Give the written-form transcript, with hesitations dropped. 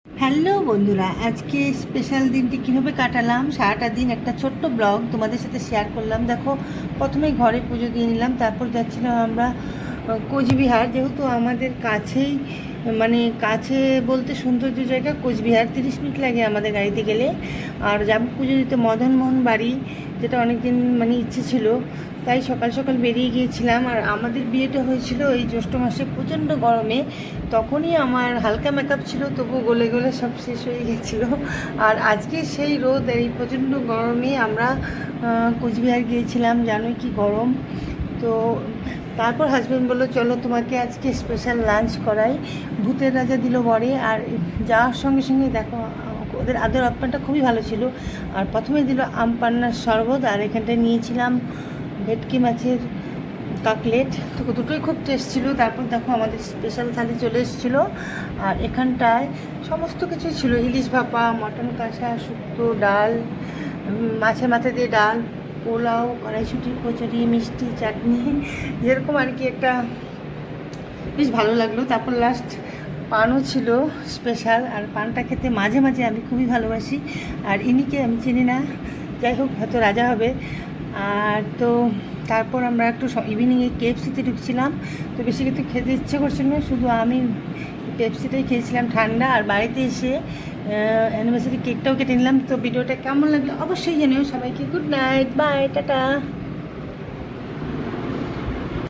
Hello বন্ধুরা, আজকে special দিনটি কীভাবে কাটালাম সারাটা দিন একটা ছোট্ট ব্লগ তোমাদের সাথে শেয়ার করলাম। দেখো, প্রথমে ঘরে পুজো দিয়ে নিলাম, তারপর যাচ্ছিলাম আমরা কোচবিহার। যেহেতু আমাদের কাছেই, মানে কাছে বলতে সৌন্দর্য জায়গা কোচবিহার, 30 মিনিট লাগে আমাদের গাড়িতে গেলে। আর যাবো পুজো দিতে মদনমোহন বাড়ি, যেটা অনেক দিন মানে ইচ্ছে ছিল, তাই সকাল সকাল বেরিয়ে গিয়েছিলাম। আর আমাদের বিয়েটা হয়েছিল এই জ্যৈষ্ঠ মাসে প্রচণ্ড গরমে, তখনই আমার হালকা মেকআপ ছিল, তবু গলে গলে সব শেষ হয়ে গেছিলো। আর আজকে সেই রোদ, এই প্রচণ্ড গরমে আমরা কোচবিহার গিয়েছিলাম, জানোই কি গরম। তো তারপর হাজব্যান্ড বললো চলো তোমাকে আজকে স্পেশাল লাঞ্চ করাই। ভূতের রাজা দিল বরে। আর যাওয়ার সঙ্গে সঙ্গে দেখো, ওদের আদর আপ্যায়নটা খুবই ভালো ছিল। আর প্রথমে দিল আম পান্নার শরবত, আর এখানটায় নিয়েছিলাম ভেটকি মাছের কাকলেট, তো দুটোই খুব টেস্ট ছিল। তারপর দেখো আমাদের স্পেশাল থালি চলে এসেছিলো। আর এখানটায় সমস্ত কিছু ছিল, ইলিশ ভাপা, মটন কষা, শুক্তো, ডাল, মাছের মাথা দিয়ে ডাল, পোলাও, কড়াইশুঁটি, কচুরি, মিষ্টি, চাটনি, যেরকম আর কি একটা বেশ ভালো লাগলো। তারপর লাস্ট পানও ছিল স্পেশাল, আর পানটা খেতে মাঝে মাঝে আমি খুবই ভালোবাসি। আর ইনিকে আমি চিনি না, যাই হোক হয়তো রাজা হবে। আর তো তারপর আমরা একটু ইভিনিংয়ে কেএফসিতে ঢুকছিলাম, তো বেশি কিছু খেতে ইচ্ছে করছিল না, শুধু আমি পেপসিটাই খেয়েছিলাম ঠান্ডা। আর বাড়িতে এসে অ্যানিভার্সারি কেকটাও কেটে নিলাম। তো ভিডিওটা কেমন লাগলো অবশ্যই জানিও। সবাইকে গুড নাইট, বাই, টাটা।